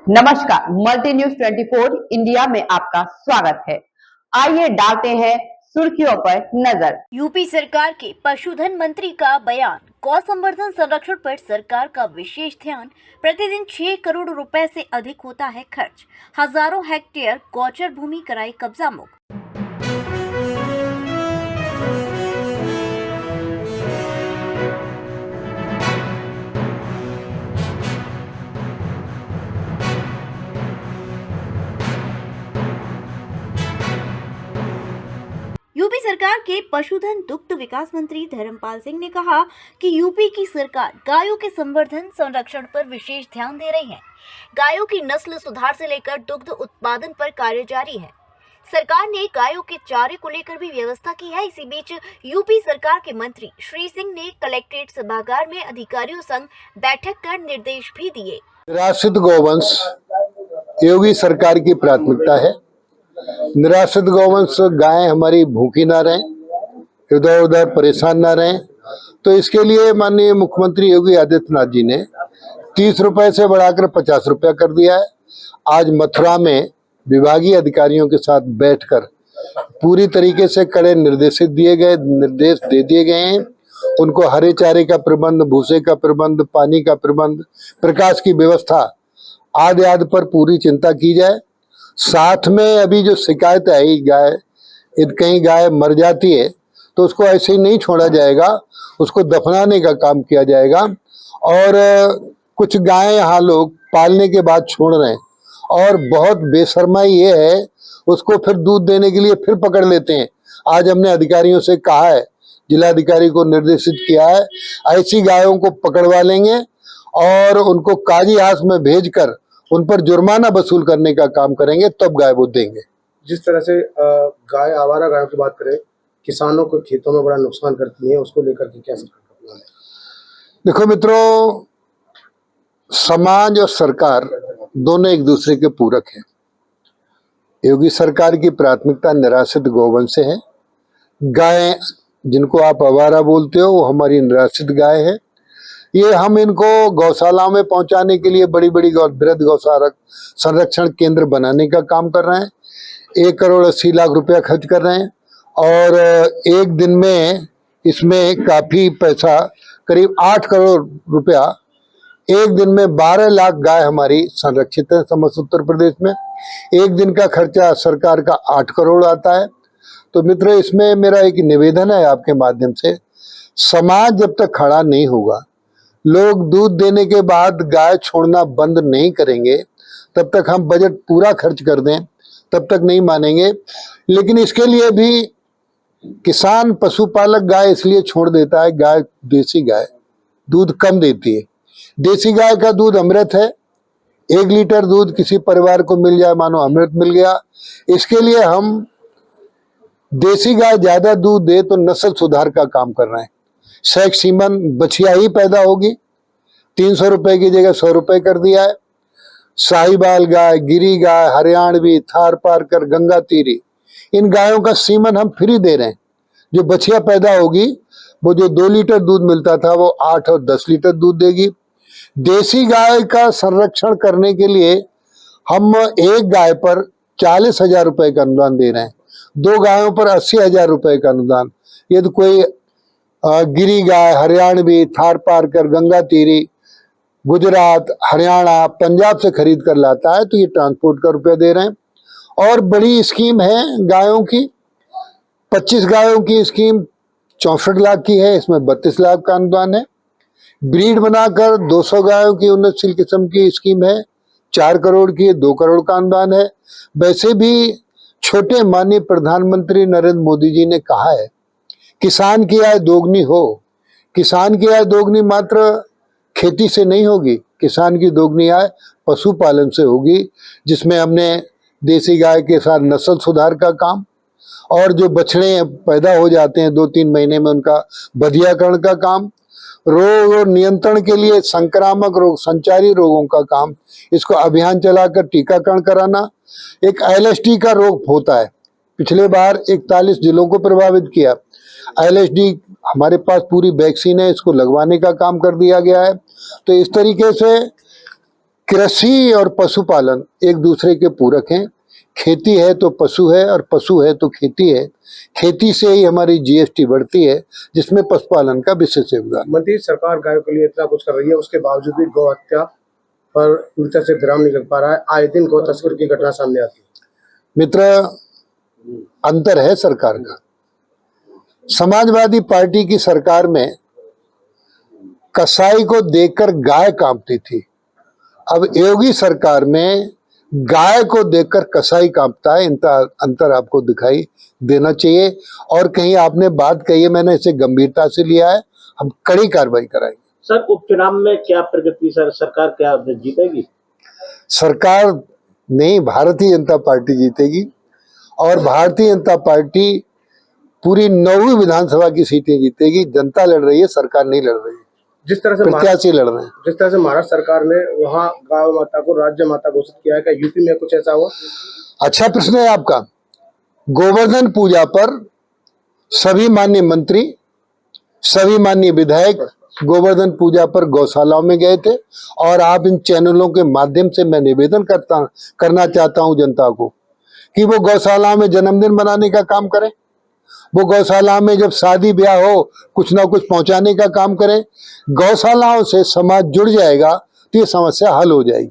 नमस्कार, multi news 24 India में आपका स्वागत है। आइए डालते हैं सुर्खियों पर नजर। यूपी सरकार के पशुधन मंत्री का बयान। गौ संवर्धन संरक्षण पर सरकार का विशेष ध्यान। प्रतिदिन 6 करोड़ रुपए से अधिक होता है खर्च। हजारों हेक्टेयर गौचर भूमि कराई कब्जा मुक्त। यूपी सरकार के पशुधन दुग्ध विकास मंत्री धर्मपाल सिंह ने कहा कि यूपी की सरकार गायों के संवर्धन संरक्षण पर विशेष ध्यान दे रही है। गायों की नस्ल सुधार से लेकर दुग्ध उत्पादन पर कार्य जारी है। सरकार ने गायों के चारे को लेकर भी व्यवस्था की है। इसी बीच यूपी सरकार के मंत्री श्री सिंह ने कलेक्ट्रेट सभागार में अधिकारियों संग बैठक कर निर्देश भी दिए। निराश्रित गौवंश योगी सरकार की प्राथमिकता है। निराश्रित गौवंश गायें हमारी भूखी ना रहें, इधर उधर परेशान ना रहें, तो इसके लिए माननीय मुख्यमंत्री योगी आदित्यनाथ जी ने 30 रुपए से बढ़ाकर 50 रुपया कर दिया है। आज मथुरा में विभागीय अधिकारियों के साथ बैठकर पूरी तरीके से कड़े निर्देश दे दिए गए हैं। उनको हरे चारे का प्रबंध, भूसे का प्रबंध, पानी का प्रबंध, प्रकाश की व्यवस्था आदि पर पूरी चिंता की जाए। साथ में अभी जो शिकायत आई कहीं गाय मर जाती है तो उसको ऐसे ही नहीं छोड़ा जाएगा, उसको दफनाने का काम किया जाएगा। और कुछ गायें यहाँ लोग पालने के बाद छोड़ रहे हैं और बहुत बेशर्माई ये है, उसको फिर दूध देने के लिए फिर पकड़ लेते हैं। आज हमने अधिकारियों से कहा है, जिलाधिकारी को निर्देशित किया है, ऐसी गायों को पकड़वा लेंगे और उनको काजी हास में भेजकर उन पर जुर्माना वसूल करने का काम करेंगे, तब गाय वो देंगे। जिस तरह से गाय, आवारा गायों की बात करें, किसानों को खेतों में बड़ा नुकसान करती है, उसको लेकर के क्या सरकार का प्लान है? देखो मित्रों, समाज और सरकार दोनों एक दूसरे के पूरक हैं। योगी सरकार की प्राथमिकता निराश्रित गौवंश है। गायें जिनको आप आवारा बोलते हो, वो हमारी निराश्रित गाय है। ये हम इनको गौशालाओं में पहुंचाने के लिए बड़ी वृहद गौशाला संरक्षण केंद्र बनाने का काम कर रहे हैं। 1 करोड़ 80 लाख रुपया खर्च कर रहे हैं और एक दिन में इसमें काफी पैसा, करीब 8 करोड़ रुपया, एक दिन में 12 लाख गाय हमारी संरक्षित है समस्त उत्तर प्रदेश में। एक दिन का खर्चा सरकार का 8 करोड़ आता है। तो मित्रों, इसमें मेरा एक निवेदन है आपके माध्यम से, समाज जब तक खड़ा नहीं होगा, लोग दूध देने के बाद गाय छोड़ना बंद नहीं करेंगे, तब तक हम बजट पूरा खर्च कर दें तब तक नहीं मानेंगे। लेकिन इसके लिए भी किसान, पशुपालक गाय इसलिए छोड़ देता है, गाय देसी गाय दूध कम देती है। देसी गाय का दूध अमृत है। 1 लीटर दूध किसी परिवार को मिल जाए मानो अमृत मिल गया। इसके लिए हम देसी गाय ज्यादा दूध दे तो नस्ल सुधार का काम कर रहे हैं। सेक्स सीमन बछिया ही पैदा होगी। 300 रुपए की जगह 100 रुपए कर दिया है। साहिवाल गाय, गिरी गाय, हरियाणवी, थार पारकर, गंगा तीरी, इन गायों का सीमन हम फ्री दे रहे हैं। जो बछिया पैदा होगी वो जो 2 लीटर दूध मिलता था वो 8 और 10 लीटर दूध देगी। देसी गाय का संरक्षण करने के लिए हम एक गाय पर 40,000 रुपए का अनुदान दे रहे हैं, 2 गायों पर 80,000 रुपए का अनुदान। ये तो कोई गिरी गाय, हरियाणवी, थार पारकर, गंगा तीरी गुजरात, हरियाणा, पंजाब से खरीद कर लाता है तो ये ट्रांसपोर्ट का रुपया दे रहे हैं। और बड़ी स्कीम है गायों की, 25 गायों की स्कीम 64 लाख की है, इसमें 32 लाख का अनुदान है। ब्रीड बनाकर 200 गायों की उन्नतशील किस्म की स्कीम है, 4 करोड़ की, 2 करोड़ का अनुदान है। वैसे भी छोटे माननीय प्रधानमंत्री नरेंद्र मोदी जी ने कहा है, किसान की आय दोगुनी हो। किसान की आय दोगुनी मात्र खेती से नहीं होगी, किसान की दोगुनी आय पशुपालन से होगी, जिसमें हमने देसी गाय के साथ नस्ल सुधार का काम और जो बछड़े पैदा हो जाते हैं 2-3 महीने में उनका बधियाकरण का काम, रोग और नियंत्रण के लिए संक्रामक रोग, संचारी रोगों का काम, इसको अभियान चलाकर टीकाकरण कराना। एक LSD का रोग होता है, पिछले बार 41 जिलों को प्रभावित किया। LSD हमारे पास पूरी वैक्सीन है, इसको लगवाने का काम कर दिया गया है। तो इस तरीके से कृषि और पशुपालन एक दूसरे के पूरक हैं। खेती है तो पशु है और पशु है तो खेती है। खेती से ही हमारी जीएसटी बढ़ती है, जिसमें पशुपालन का विशेष योगदान। मंत्री, सरकार गायों के लिए इतना कुछ कर रही है, उसके बावजूद भी गौ हत्या पर पूरी तरह से विराम नहीं लग पा रहा है। आए दिन गौ तस्करी की घटना सामने आती है। मित्र, अंतर है सरकार का। समाजवादी पार्टी की सरकार में कसाई को देखकर गाय कांपती थी। अब योगी सरकार में गाय को देखकर कसाई कांपता है। इनका अंतर आपको दिखाई देना चाहिए। और कहीं आपने बात कही है, मैंने इसे गंभीरता से लिया है, हम कड़ी कार्रवाई कराएंगे। सर, उपचुनाव में क्या प्रगति, सर सरकार क्या जीतेगी? सरकार नहीं, भारतीय जनता पार्टी जीतेगी। और भारतीय जनता पार्टी पूरी 9वीं विधानसभा की सीटें जीतेगी। जनता लड़ रही है, सरकार नहीं लड़ रही है, जिस तरह से प्रत्याशी लड़ रहे हैं। जिस तरह से महाराष्ट्र सरकार ने वहाँ गाय माता को राज्य माता घोषित किया है, क्या यूपी में कुछ ऐसा हुआ? अच्छा प्रश्न है आपका। गोवर्धन पूजा पर सभी माननीय मंत्री, सभी माननीय विधायक गोवर्धन पूजा पर गौशालाओं में गए थे। और आप इन चैनलों के माध्यम से मैं निवेदन करना चाहता हूं जनता को कि वो गौशाला में जन्मदिन मनाने का काम करें। वो गौशाला में जब शादी ब्याह हो कुछ ना कुछ पहुंचाने का काम करें। गौशालाओं से समाज जुड़ जाएगा तो ये समस्या हल हो जाएगी।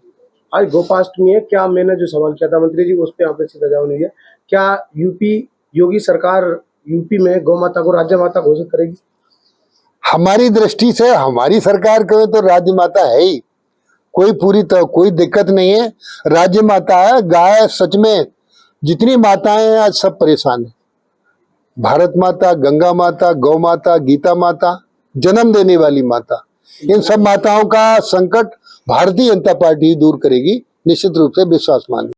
आज गोपाष्टमी है, क्या मैंने जो सवाल किया था मंत्री जी, उस पर आपने सीधा जवाब नहीं है। क्या यूपी योगी सरकार यूपी में गौ माता को राज्य माता घोषित करेगी? हमारी दृष्टि से हमारी सरकार को तो राज्य माता है ही, कोई दिक्कत नहीं है। राज्य माता है गाय। सच में जितनी माताएं हैं आज सब परेशान है। भारत माता, गंगा माता, गौ माता, गीता माता, जन्म देने वाली माता, इन सब माताओं का संकट भारतीय जनता पार्टी दूर करेगी, निश्चित रूप से विश्वास मानिए।